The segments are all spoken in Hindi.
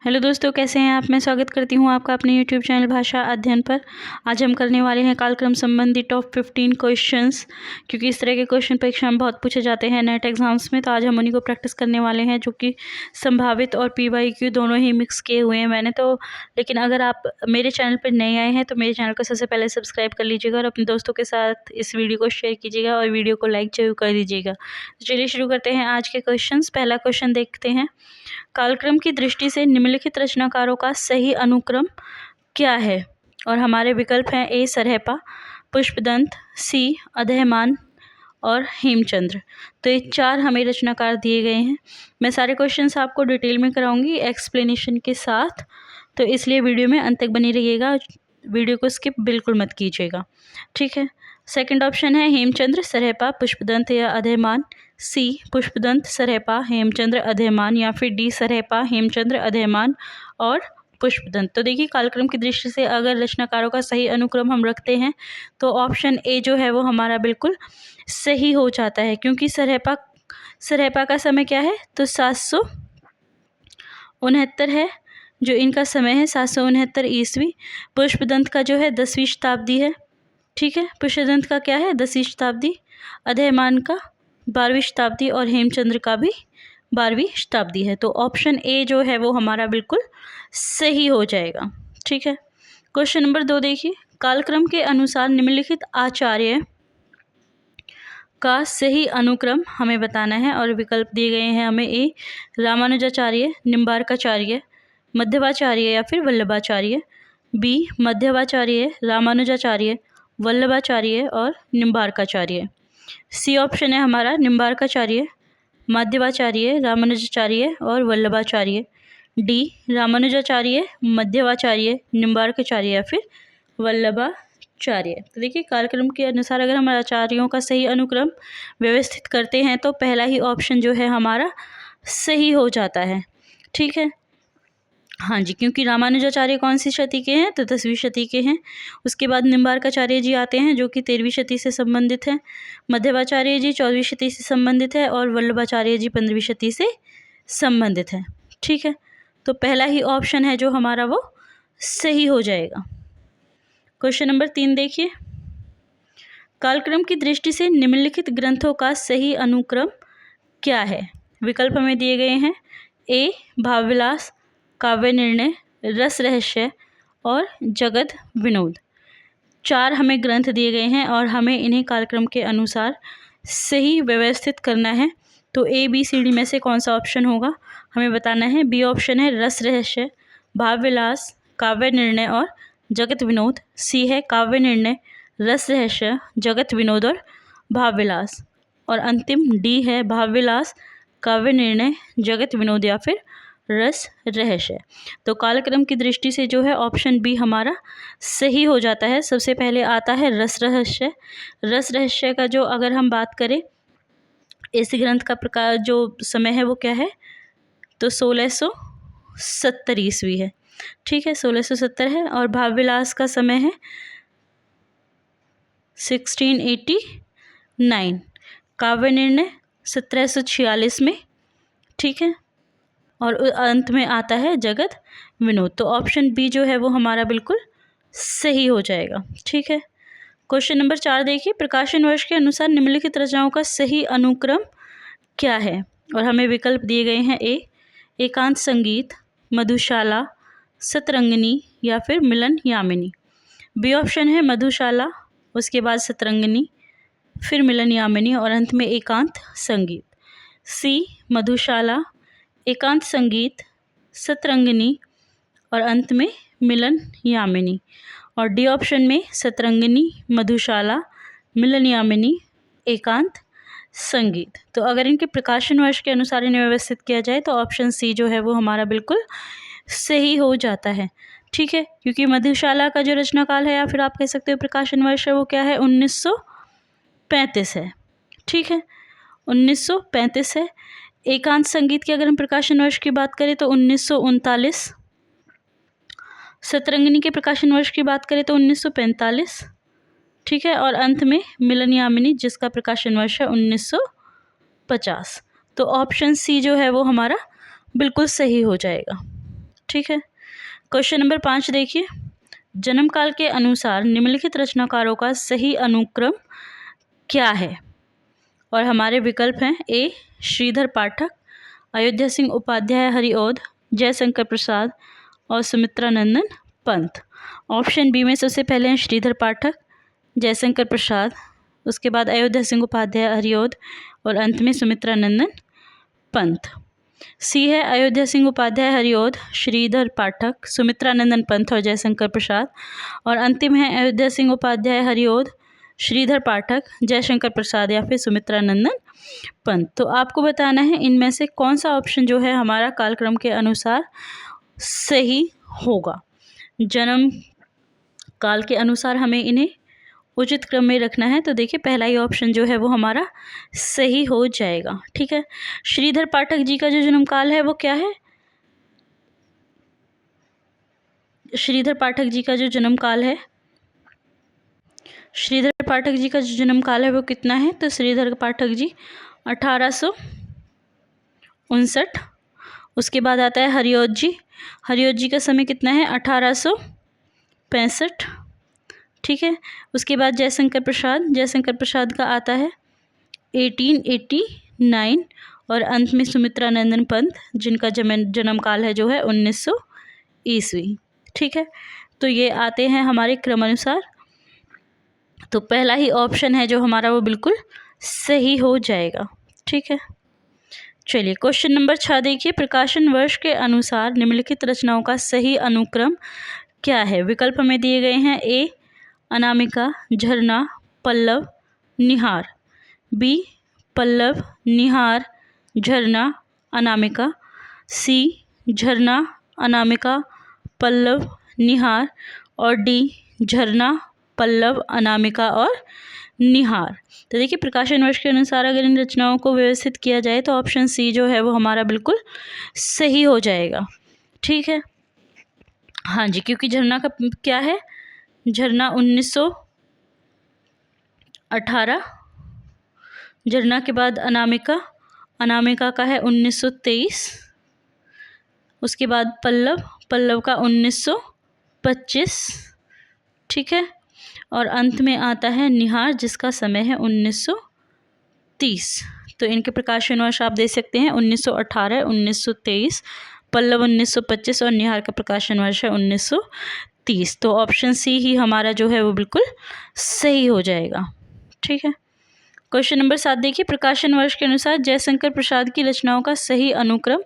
हेलो दोस्तों, कैसे हैं आप। मैं स्वागत करती हूं आपका अपने यूट्यूब चैनल भाषा अध्ययन पर। आज हम करने वाले हैं कालक्रम संबंधी टॉप 15 क्वेश्चंस, क्योंकि इस तरह के क्वेश्चन परीक्षा में बहुत पूछे जाते हैं नेट एग्जाम्स में। तो आज हम उन्हीं को प्रैक्टिस करने वाले हैं, जो कि संभावित और PYQ दोनों ही मिक्स किए हुए हैं मैंने तो। लेकिन अगर आप मेरे चैनल पर नए आए हैं तो मेरे चैनल को सबसे पहले सब्सक्राइब कर लीजिएगा और अपने दोस्तों के साथ इस वीडियो को शेयर कीजिएगा और वीडियो को लाइक जरूर कर दीजिएगा। तो चलिए शुरू करते हैं आज के क्वेश्चन। पहला क्वेश्चन देखते हैं। कालक्रम की दृष्टि से निम्नलिखित रचनाकारों का सही अनुक्रम क्या है। और हमारे विकल्प हैं ए सरहपा, पुष्पदंत, सी अधैमान और हेमचंद्र। तो ये चार हमें रचनाकार दिए गए हैं। मैं सारे क्वेश्चंस आपको डिटेल में कराऊंगी एक्सप्लेनेशन के साथ, तो इसलिए वीडियो में अंत तक बनी रहिएगा। वीडियो को स्किप बिल्कुल मत कीजिएगा, ठीक है। सेकंड ऑप्शन है हेमचंद्र, सरहपा, पुष्पदंत या अधैमान। सी पुष्पदंत, सरहपा, हेमचंद्र, अधैमान। या फिर डी सरहपा, हेमचंद्र, अधैमान और पुष्पदंत। तो देखिए, कालक्रम की दृष्टि से अगर रचनाकारों का सही अनुक्रम हम रखते हैं तो ऑप्शन ए जो है वो हमारा बिल्कुल सही हो जाता है, क्योंकि सरहपा का समय क्या है तो 769 है, जो इनका समय है 769 ईस्वी। पुष्पदंत का जो है 10वीं शताब्दी है, ठीक है। पुष्पदंत का क्या है 10वीं शताब्दी, अधैमान का 12वीं शताब्दी और हेमचंद्र का भी 12वीं शताब्दी है। तो ऑप्शन ए जो है वो हमारा बिल्कुल सही हो जाएगा, ठीक है। क्वेश्चन नंबर 2 देखिए। कालक्रम के अनुसार निम्नलिखित आचार्य का सही अनुक्रम हमें बताना है और विकल्प दिए गए हैं हमें। ए रामानुजाचार्य, निम्बार्काचार्य, मध्यवाचार्य या फिर वल्लभाचार्य। बी मध्यवाचार्य, रामानुजाचार्य, वल्लभाचार्य और निम्बार्काचार्य। सी ऑप्शन है हमारा निम्बार्काचार्य, माध्यवाचार्य, रामानुजाचार्य और वल्लभाचार्य। डी रामानुजाचार्य, मध्यवाचार्य, निम्बार्काचार्य या फिर वल्लभाचार्य। तो देखिए, कार्यक्रम के अनुसार अगर हम आचार्यों का सही अनुक्रम व्यवस्थित करते हैं तो पहला ही ऑप्शन जो है हमारा सही हो जाता है, ठीक है। हाँ जी, क्योंकि रामानुजाचार्य कौन सी शती के हैं तो 10वीं शती के हैं। उसके बाद निम्बार्काचार्य जी आते हैं, जो कि 13वीं शती से संबंधित है। मध्यवाचार्य जी 14वीं शती से संबंधित है और वल्लभाचार्य जी 15वीं शती से संबंधित है, ठीक है। तो पहला ही ऑप्शन है जो हमारा वो सही हो जाएगा। क्वेश्चन नंबर 3 देखिए। कालक्रम की दृष्टि से निम्नलिखित ग्रंथों का सही अनुक्रम क्या है। विकल्प हमें दिए गए हैं। ए भावविलास, काव्य निर्णय, रस रहस्य और जगत विनोद। चार हमें ग्रंथ दिए गए हैं और हमें इन्हें कालक्रम के अनुसार सही व्यवस्थित करना है। तो ए बी सी डी में से कौन सा ऑप्शन होगा हमें बताना है। बी ऑप्शन है रस रहस्य, भावविलास, काव्य निर्णय और जगत विनोद। सी है काव्य निर्णय, रस रहस्य, जगत विनोद और भावविलास। और अंतिम डी है भावविलास, काव्य निर्णय, जगत विनोद या फिर रस रहस्य। तो कालक्रम की दृष्टि से जो है ऑप्शन बी हमारा सही हो जाता है। सबसे पहले आता है रस रहस्य। रस रहस्य का जो अगर हम बात करें, इस ग्रंथ का प्रकार जो समय है वो क्या है तो 1670 ईस्वी है, ठीक है, 1670 है। और भावविलास का समय है 1689। काव्य निर्णय 1746 में, ठीक है। और अंत में आता है जगत विनोद। तो ऑप्शन बी जो है वो हमारा बिल्कुल सही हो जाएगा, ठीक है। क्वेश्चन नंबर 4 देखिए। प्रकाशन वर्ष के अनुसार निम्नलिखित रचनाओं का सही अनुक्रम क्या है। और हमें विकल्प दिए गए हैं। ए एकांत संगीत, मधुशाला, सतरंगिनी या फिर मिलन यामिनी। बी ऑप्शन है मधुशाला, उसके बाद सतरंगिनी, फिर मिलन यामिनी और अंत में एकांत संगीत। सी मधुशाला, एकांत संगीत, सतरंगिनी और अंत में मिलन यामिनी। और डी ऑप्शन में सतरंगिनी, मधुशाला, मिलन यामिनी, एकांत संगीत। तो अगर इनके प्रकाशन वर्ष के अनुसार इन्हें व्यवस्थित किया जाए तो ऑप्शन सी जो है वो हमारा बिल्कुल सही हो जाता है, ठीक है। क्योंकि मधुशाला का जो रचनाकाल है या फिर आप कह सकते हो प्रकाशन वर्ष है वो क्या है 1935 है, ठीक है, 1935 है। एकांत संगीत की अगर हम प्रकाशन वर्ष की बात करें तो 1939। सतरंगिनी के प्रकाशन वर्ष की बात करें तो 1945, ठीक है। और अंत में मिलन यामिनी जिसका प्रकाशन वर्ष है 1950। तो ऑप्शन सी जो है वो हमारा बिल्कुल सही हो जाएगा, ठीक। ठीक है। क्वेश्चन नंबर 5 देखिए, जन्म काल के अनुसार निम्नलिखित रचनाकारों का सही अनुक्रम क्या है? और हमारे विकल्प हैं ए श्रीधर पाठक, अयोध्या सिंह उपाध्याय हरिऔध, जयशंकर प्रसाद और सुमित्रा नंदन पंत। ऑप्शन बी में सबसे पहले हैं श्रीधर पाठक, जयशंकर प्रसाद, उसके बाद अयोध्या सिंह उपाध्याय हरिऔध और अंत में सुमित्रा नंदन पंत। सी है अयोध्या सिंह उपाध्याय हरिऔध, श्रीधर पाठक, सुमित्रा नंदन पंत और जयशंकर प्रसाद। और अंतिम है अयोध्या सिंह उपाध्याय हरिऔध, श्रीधर पाठक, जयशंकर प्रसाद या फिर सुमित्रा नंदन पंत। तो आपको बताना है इनमें से कौन सा ऑप्शन जो है हमारा कालक्रम के अनुसार सही होगा। जन्म काल के अनुसार हमें इन्हें उचित क्रम में रखना है। तो देखिए पहला ही ऑप्शन जो है वो हमारा सही हो जाएगा। ठीक है। श्रीधर पाठक जी का जो जन्म काल है वो क्या है? श्रीधर पाठक जी का जो जन्म काल है, श्रीधर पाठक जी का जो जन्म काल है वो कितना है? तो श्रीधर पाठक जी 1859। उसके बाद आता है हरिऔध जी, हरिऔध जी का समय कितना है? 1865। ठीक है। उसके बाद जयशंकर प्रसाद, जयशंकर प्रसाद का आता है 1889 और अंत में सुमित्रा नंदन पंत जिनका जन्म काल है जो है 1900 ईस्वी। ठीक है। तो ये आते हैं हमारे क्रमानुसार। तो पहला ही ऑप्शन है जो हमारा वो बिल्कुल सही हो जाएगा। ठीक है। चलिए क्वेश्चन नंबर 6 देखिए, प्रकाशन वर्ष के अनुसार निम्नलिखित रचनाओं का सही अनुक्रम क्या है? विकल्प में दिए गए हैं ए अनामिका, झरना, पल्लव, निहार। बी पल्लव, निहार, झरना, अनामिका। सी झरना, अनामिका, पल्लव, निहार। और डी झरना, पल्लव, अनामिका और निहार। तो देखिए प्रकाशन वर्ष के अनुसार अगर इन रचनाओं को व्यवस्थित किया जाए तो ऑप्शन सी जो है वो हमारा बिल्कुल सही हो जाएगा। ठीक है। हाँ जी, क्योंकि झरना का क्या है? झरना 1918, झरना के बाद अनामिका, अनामिका का है 1923, उसके बाद पल्लव, पल्लव का 1925। ठीक है। और अंत में आता है निहार जिसका समय है 1930। तो इनके प्रकाशन वर्ष आप दे सकते हैं 1918, 1923, पल्लव 1925 और निहार का प्रकाशन वर्ष है 1930। तो ऑप्शन सी ही हमारा जो है वो बिल्कुल सही हो जाएगा। ठीक है। क्वेश्चन नंबर 7 देखिए, प्रकाशन वर्ष के अनुसार जयशंकर प्रसाद की रचनाओं का सही अनुक्रम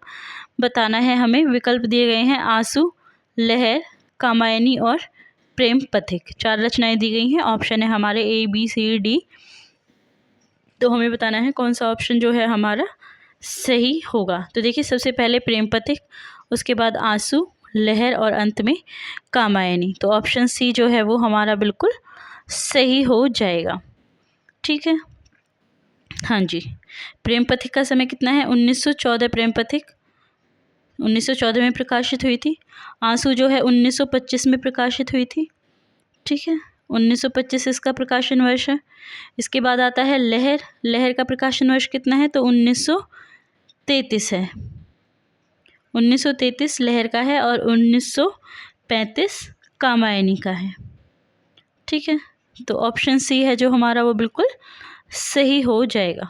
बताना है हमें। विकल्प दिए गए हैं आंसू, लहर, कामायनी और प्रेम पथिक। 4 रचनाएं दी गई हैं। ऑप्शन है हमारे ए बी सी डी। तो हमें बताना है कौन सा ऑप्शन जो है हमारा सही होगा। तो देखिए सबसे पहले प्रेम पथिक, उसके बाद आंसू, लहर और अंत में कामायनी। तो ऑप्शन सी जो है वो हमारा बिल्कुल सही हो जाएगा। ठीक है। हाँ जी, प्रेम पथिक का समय कितना है? 1914 प्रेम पथिक 1914 में प्रकाशित हुई थी। आंसू जो है 1925 में प्रकाशित हुई थी। ठीक है। 1925 इसका प्रकाशन वर्ष है। इसके बाद आता है लहर, लहर का प्रकाशन वर्ष कितना है? तो 1933 है। 1933 लहर का है और 1935 कामायनी का है। ठीक है। तो ऑप्शन सी है जो हमारा वो बिल्कुल सही हो जाएगा।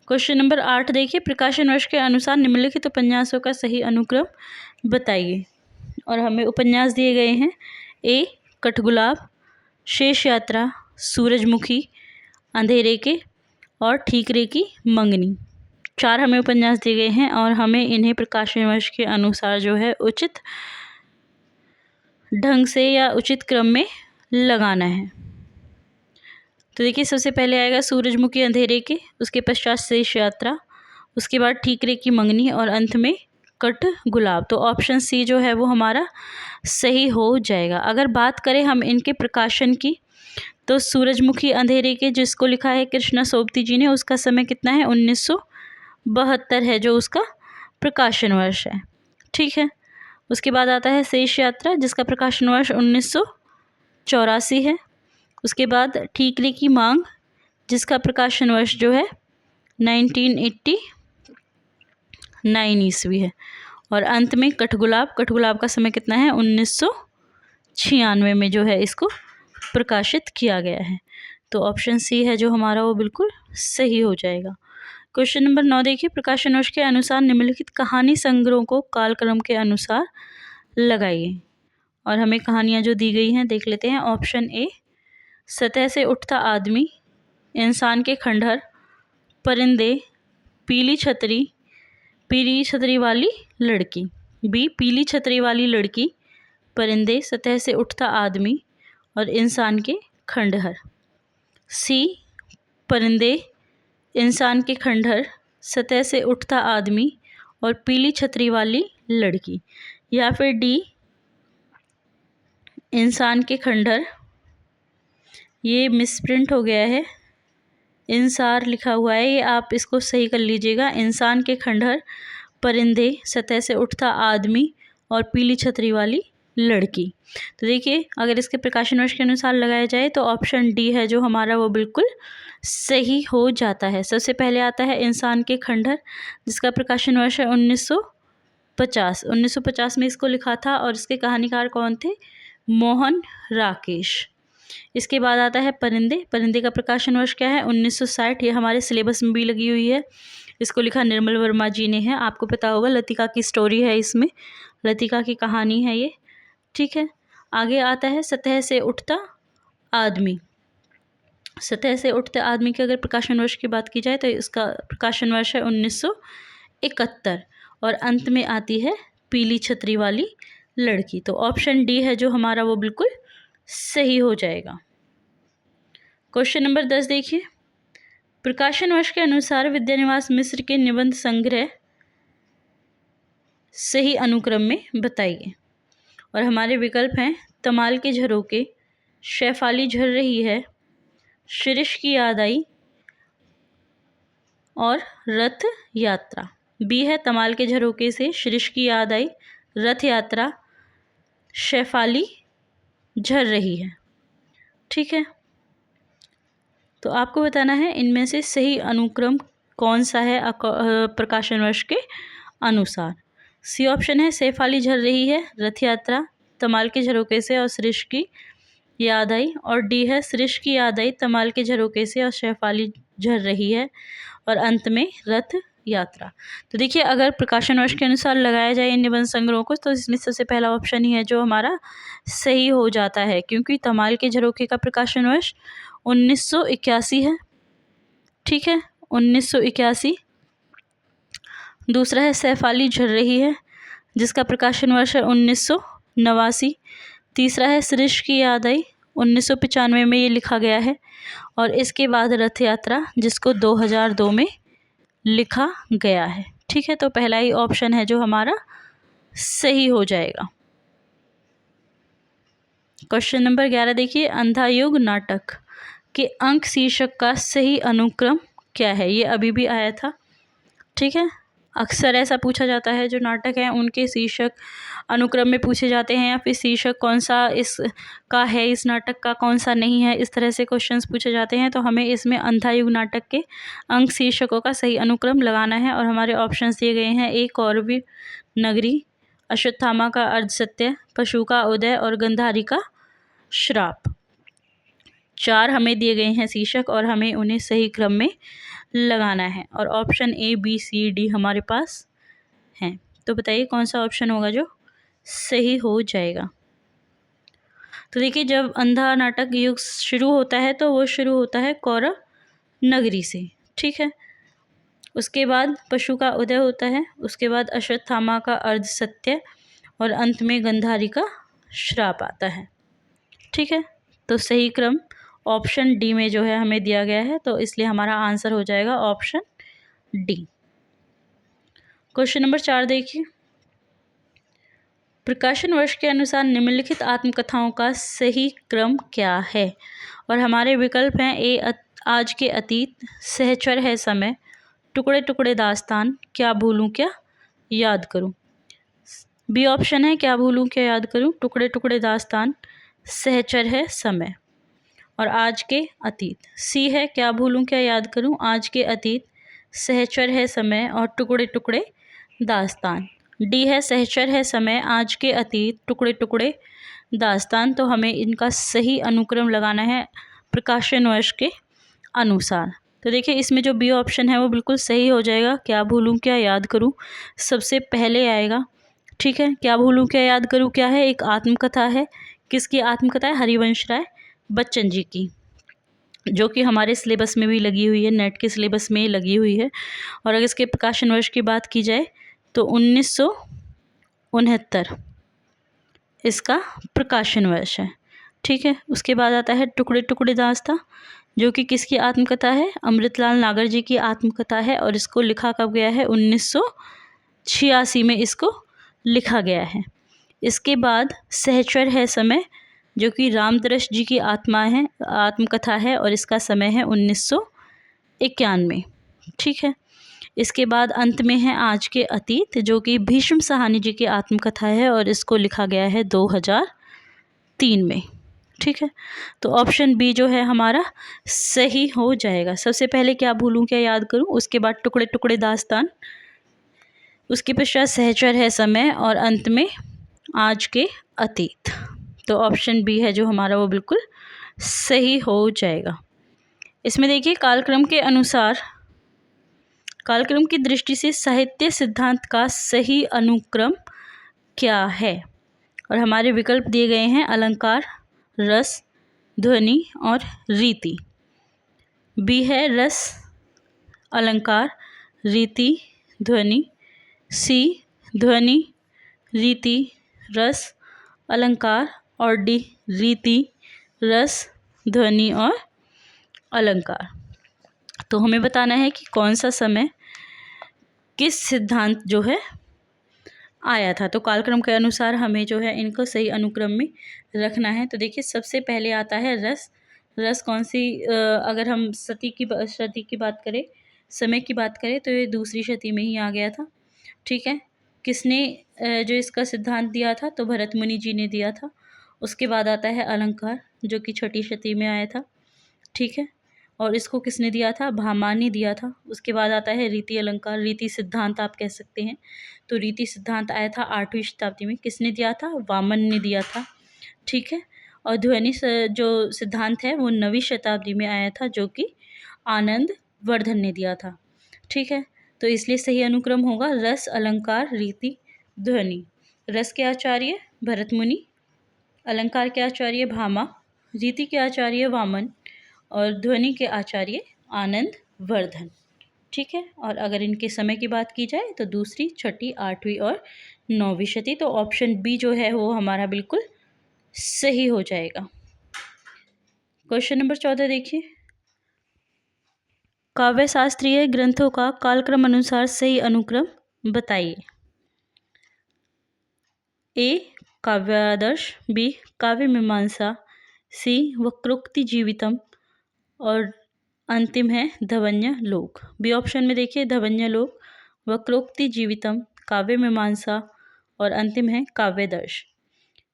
क्वेश्चन नंबर 8 देखिए, प्रकाशन वर्ष के अनुसार निम्नलिखित उपन्यासों का सही अनुक्रम बताइए। और हमें उपन्यास दिए गए हैं ए कठगुलाब, शेष यात्रा, सूरजमुखी, अंधेरे के और ठीकरे की मंगनी। 4 हमें उपन्यास दिए गए हैं और हमें इन्हें प्रकाशन वर्ष के अनुसार जो है उचित ढंग से या उचित क्रम में लगाना है। तो देखिए सबसे पहले आएगा सूरजमुखी अंधेरे के, उसके पश्चात शेष यात्रा, उसके बाद ठीकरे की मंगनी और अंत में कट गुलाब। तो ऑप्शन सी जो है वो हमारा सही हो जाएगा। अगर बात करें हम इनके प्रकाशन की तो सूरजमुखी अंधेरे के जिसको लिखा है कृष्णा सोबती जी ने, उसका समय कितना है? 1972 है जो उसका प्रकाशन वर्ष है। ठीक है। उसके बाद आता है शेष यात्रा जिसका प्रकाशन वर्ष 1984 है। उसके बाद ठीकरे की मांग जिसका प्रकाशन वर्ष जो है 1989 ईस्वी है। और अंत में कठगुलाब। कठगुलाब का समय कितना है? 1996 में जो है इसको प्रकाशित किया गया है। तो ऑप्शन सी है जो हमारा वो बिल्कुल सही हो जाएगा। क्वेश्चन नंबर 9 देखिए, प्रकाशन वर्ष के अनुसार निम्नलिखित कहानी संग्रहों को कालक्रम के अनुसार लगाइए। और हमें कहानियाँ जो दी गई हैं देख लेते हैं। ऑप्शन ए, सतह से उठता आदमी, इंसान के खंडहर, परिंदे, पीली छतरी वाली लड़की। बी, पीली छतरी वाली लड़की, परिंदे, सतह से उठता आदमी और इंसान के खंडहर। सी, परिंदे, इंसान के खंडहर, सतह से उठता आदमी और पीली छतरी वाली लड़की। या फिर डी, इंसान के खंडहर, ये मिसप्रिंट हो गया है, इंसार लिखा हुआ है, ये आप इसको सही कर लीजिएगा। इंसान के खंडहर, परिंदे, सतह से उठता आदमी और पीली छतरी वाली लड़की। तो देखिए, अगर इसके प्रकाशन वर्ष के अनुसार लगाया जाए तो ऑप्शन डी है जो हमारा वो बिल्कुल सही हो जाता है। सबसे पहले आता है इंसान के खंडहर, जिसका प्रकाशन वर्ष है 1950। 1950 में इसको लिखा था और इसके कहानीकार कौन थे? मोहन राकेश। इसके बाद आता है परिंदे। परिंदे का प्रकाशन वर्ष क्या है? 1960। ये हमारे सिलेबस में भी लगी हुई है। इसको लिखा निर्मल वर्मा जी ने है। आपको पता होगा, लतिका की स्टोरी है इसमें, लतिका की कहानी है ये, ठीक है। आगे आता है सतह से उठता आदमी। सतह से उठते आदमी के अगर प्रकाशन वर्ष की बात की जाए तो इसका प्रकाशन वर्ष है 1971। और अंत में आती है पीली छतरी वाली लड़की। तो ऑप्शन डी है जो हमारा वो बिल्कुल सही हो जाएगा। क्वेश्चन नंबर 10 देखिए, प्रकाशन वर्ष के अनुसार विद्यानिवास मिश्र के निबंध संग्रह सही अनुक्रम में बताइए। और हमारे विकल्प हैं तमाल के झरोके, शेफाली झर रही है, शिरीष की याद आई और रथ यात्रा। बी है तमाल के झरोके से, शिरीष की याद आई, रथ यात्रा, शेफाली झर रही है, ठीक है। तो आपको बताना है इनमें से सही अनुक्रम कौन सा है प्रकाशन वर्ष के अनुसार। सी ऑप्शन है शेफाली झर रही है, रथ यात्रा, तमाल के झरोके से और शिरीष की याद आई। और डी है शिरीष की याद आई, तमाल के झरोके से और शेफाली झर रही है और अंत में रथ यात्रा। तो देखिए, अगर प्रकाशन वर्ष के अनुसार लगाया जाए इन निबंध संग्रहों को तो इसमें सबसे पहला ऑप्शन ही है जो हमारा सही हो जाता है, क्योंकि तमाल के झरोके का प्रकाशन वर्ष 1981 है, ठीक है, 1981। दूसरा है शेफाली झर रही है, जिसका प्रकाशन वर्ष है 1989। तीसरा है शिरीष की याद आई, 1995 में ये लिखा गया है। और इसके बाद रथ यात्रा, जिसको 2002 में लिखा गया है, ठीक है। तो पहला ही ऑप्शन है जो हमारा सही हो जाएगा। क्वेश्चन नंबर 11 देखिए, अंधा युग नाटक के अंक शीर्षक का सही अनुक्रम क्या है? ये अभी भी आया था, ठीक है। अक्सर ऐसा पूछा जाता है, जो नाटक हैं उनके शीर्षक अनुक्रम में पूछे जाते हैं, या फिर शीर्षक कौन सा इस का है, इस नाटक का कौन सा नहीं है, इस तरह से क्वेश्चंस पूछे जाते हैं। तो हमें इसमें अंधा युग नाटक के अंक शीर्षकों का सही अनुक्रम लगाना है। और हमारे ऑप्शंस दिए गए हैं, ए कौरवी नगरी, अश्वत्थामा का अर्धसत्य, पशु का उदय और गंधारी का श्राप। 4 हमें दिए गए हैं शीर्षक और हमें उन्हें सही क्रम में लगाना है। और option A, B, C, D हमारे पास हैं। तो बताइए कौन सा ऑप्शन होगा जो सही हो जाएगा। तो देखिए, जब अंधा नाटक युग शुरू होता है तो वो शुरू होता है कौरव नगरी से, ठीक है। उसके बाद पशु का उदय होता है, उसके बाद अश्वत्थामा का अर्धसत्य और अंत में गंधारी का श्राप आता है, ठीक है। तो सही क्रम ऑप्शन डी में जो है हमें दिया गया है, तो इसलिए हमारा आंसर हो जाएगा ऑप्शन डी। क्वेश्चन नंबर 4 देखिए, प्रकाशन वर्ष के अनुसार निम्नलिखित आत्मकथाओं का सही क्रम क्या है? और हमारे विकल्प हैं ए, आज के अतीत, सहचर है समय, टुकड़े टुकड़े दास्तान, क्या भूलूं क्या याद करूं। बी ऑप्शन है क्या भूलूं क्या याद करूं, टुकड़े टुकड़े दास्तान, सहचर है समय और आज के अतीत। सी है क्या भूलूं क्या याद करूं, आज के अतीत, सहचर है समय और टुकड़े टुकड़े दास्तान। डी है सहचर है समय, आज के अतीत, टुकड़े टुकड़े दास्तान। तो हमें इनका सही अनुक्रम लगाना है प्रकाशन वर्ष के अनुसार। तो देखिए इसमें जो बी ऑप्शन है वो बिल्कुल सही हो जाएगा। क्या भूलूं क्या याद करूं सबसे पहले आएगा। ठीक है, क्या भूलूं क्या याद करूं क्या है, एक आत्मकथा है। किसकी आत्मकथा है? हरिवंश राय बच्चन जी की, जो कि हमारे सिलेबस में भी लगी हुई है, नेट के सिलेबस में लगी हुई है। और अगर इसके प्रकाशन वर्ष की बात की जाए तो 1969 इसका प्रकाशन वर्ष है। ठीक है, उसके बाद आता है टुकड़े टुकड़े दास्तां, जो कि किसकी आत्मकथा है? अमृतलाल नागर जी की आत्मकथा है। और इसको लिखा कब गया है? 1986 में इसको लिखा गया है। इसके बाद सहचर है समय, जो कि रामदरस जी की आत्मकथा है और इसका समय है 1991। ठीक है, इसके बाद अंत में है आज के अतीत, जो कि भीष्म साहनी जी की आत्मकथा है और इसको लिखा गया है 2003 में। ठीक है, तो ऑप्शन बी जो है हमारा सही हो जाएगा। सबसे पहले क्या भूलूं क्या याद करूं, उसके बाद टुकड़े टुकड़े दास्तान, उसके पश्चात सहचर है समय और अंत में आज के अतीत। तो ऑप्शन बी है जो हमारा वो बिल्कुल सही हो जाएगा। इसमें देखिए कालक्रम के अनुसार, कालक्रम की दृष्टि से साहित्य सिद्धांत का सही अनुक्रम क्या है? और हमारे विकल्प दिए गए हैं अलंकार, रस, ध्वनि और रीति। बी है रस, अलंकार, रीति, ध्वनि। सी ध्वनि, रीति, रस, अलंकार। और डी रीति, रस, ध्वनि और अलंकार। तो हमें बताना है कि कौन सा समय किस सिद्धांत जो है आया था। तो कालक्रम के अनुसार हमें जो है इनको सही अनुक्रम में रखना है। तो देखिए सबसे पहले आता है रस। रस कौन सी, अगर हम सती की बात करें, समय की बात करें, तो ये दूसरी शती में ही आ गया था। ठीक है, किसने जो इसका सिद्धांत दिया था? तो भरत मुनि जी ने दिया था। उसके बाद आता है अलंकार, जो कि छठी शती में आया था। ठीक है, और इसको किसने दिया था? भामा ने दिया था। उसके बाद आता है रीति अलंकार, रीति सिद्धांत आप कह सकते हैं। तो रीति सिद्धांत आया था 8वीं शताब्दी में। किसने दिया था? वामन ने दिया था। ठीक है, और ध्वनि जो सिद्धांत है वो 9वीं शताब्दी में आया था, जो कि आनंद वर्धन ने दिया था। ठीक है, तो इसलिए सही अनुक्रम होगा रस, अलंकार, रीति, ध्वनि। रस के आचार्य भरत मुनि, अलंकार के आचार्य भामा, रीति के आचार्य वामन और ध्वनि के आचार्य आनंद वर्धन। ठीक है, और अगर इनके समय की बात की जाए तो दूसरी, छठी, 8वीं और 9वीं शती। तो ऑप्शन बी जो है वो हमारा बिल्कुल सही हो जाएगा। क्वेश्चन नंबर 14 देखिए, काव्य शास्त्रीय ग्रंथों का कालक्रम अनुसार सही अनुक्रम बताइए। ए काव्यादर्श, बी काव्य मीमांसा, सी वक्रोक्ति जीवितम और अंतिम है धवन्य लोक। बी ऑप्शन में देखिए धवन्य लोक, वक्रोक्ति जीवितम, काव्य मीमांसा और अंतिम है काव्यदर्श।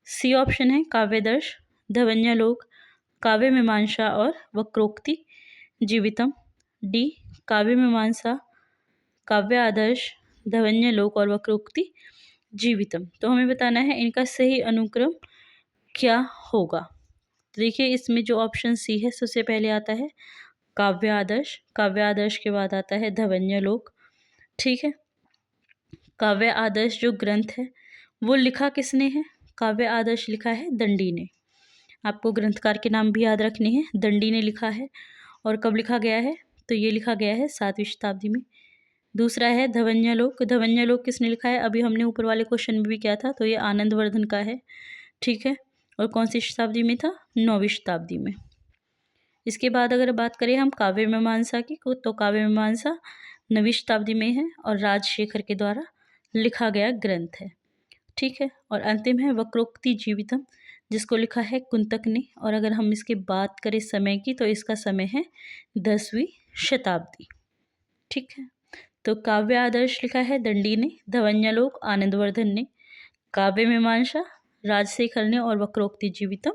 सी ऑप्शन है काव्यदर्श, धवन्य लोक, काव्य मीमांसा और वक्रोक्ति जीवितम। डी काव्य मीमांसा, काव्य आदर्श, धवन्य लोक और वक्रोक्ति जीवितम। तो हमें बताना है इनका सही अनुक्रम क्या होगा। देखिए इसमें जो ऑप्शन सी है सबसे पहले आता है काव्य आदर्श, काव्य आदर्श के बाद आता है धवन्य लोक। ठीक है, काव्य आदर्श जो ग्रंथ है वो लिखा किसने है? काव्य आदर्श लिखा है दंडी ने। आपको ग्रंथकार के नाम भी याद रखने हैं। दंडी ने लिखा है। और कब लिखा गया है? तो ये लिखा गया है 7वीं शताब्दी में। दूसरा है धवन्य लोक। धवन्य लोक किसने लिखा है? अभी हमने ऊपर वाले क्वेश्चन में भी किया था, तो ये आनंद वर्धन का है। ठीक है, और कौन सी शताब्दी में था? 9वीं शताब्दी में। इसके बाद अगर बात करें हम काव्य मीमांसा की, तो काव्य मीमांसा 9वीं शताब्दी में है और राजशेखर के द्वारा लिखा गया ग्रंथ है। ठीक है, और अंतिम है वक्रोक्ति जीवितम, जिसको लिखा है कुंतक ने। और अगर हम इसकी बात करें समय की, तो इसका समय है 10वीं शताब्दी। ठीक है, तो काव्य आदर्श लिखा है दंडी ने, धवन्यालोक आनंदवर्धन ने, काव्य मीमांसा राजशेखर ने और वक्रोक्ति जीवितम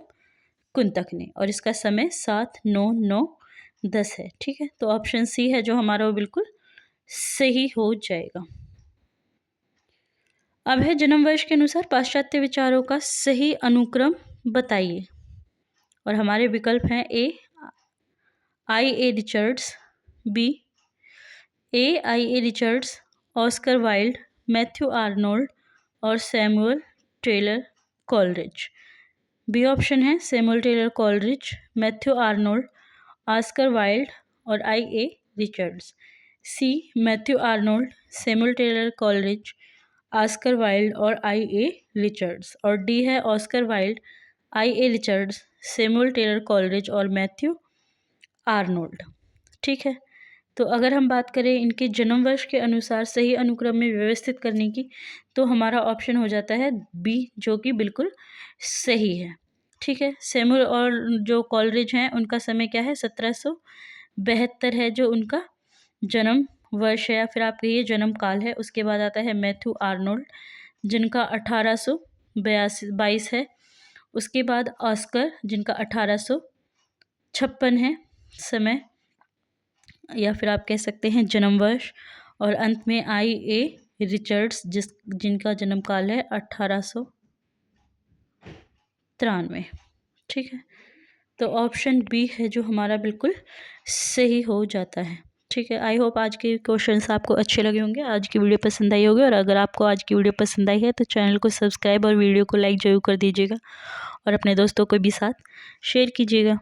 कुंतक ने। और इसका समय 7, 9, 9, 10 है। ठीक है, तो ऑप्शन सी है जो हमारा वो बिल्कुल सही हो जाएगा। अब है जन्म वर्ष के अनुसार पाश्चात्य विचारों का सही अनुक्रम बताइए। और हमारे विकल्प हैं A I A Richards, B I A Richards, Oscar Wilde, Matthew Arnold और Samuel Taylor Coleridge. B option है Samuel Taylor Coleridge, Matthew Arnold, Oscar Wilde और I A Richards. C Matthew Arnold, Samuel Taylor Coleridge, Oscar Wilde और आई ए रिचर्ड्स। और डी है Oscar Wilde, I A Richards, Samuel Taylor Coleridge और मैथ्यू आर्नोल्ड। ठीक है, तो अगर हम बात करें इनके जन्म वर्ष के अनुसार सही अनुक्रम में व्यवस्थित करने की, तो हमारा ऑप्शन हो जाता है बी, जो कि बिल्कुल सही है। ठीक है, सैमुअल और जो कॉलरिज हैं उनका समय क्या है, 1772 है जो उनका जन्म वर्ष है या फिर आप कहिए जन्म काल है। उसके बाद आता है मैथ्यू आर्नोल्ड जिनका 1822 है। उसके बाद ऑस्कर जिनका 1856 है समय, या फिर आप कह सकते हैं जन्म वर्ष। और अंत में आई ए रिचर्ड्स जिनका जन्म काल है 1893। ठीक है, तो ऑप्शन बी है जो हमारा बिल्कुल सही हो जाता है। ठीक है, आई होप आज के क्वेश्चंस आपको अच्छे लगे होंगे, आज की वीडियो पसंद आई होगी। और अगर आपको आज की वीडियो पसंद आई है तो चैनल को सब्सक्राइब और वीडियो को लाइक ज़रूर कर दीजिएगा और अपने दोस्तों को भी साथ शेयर कीजिएगा।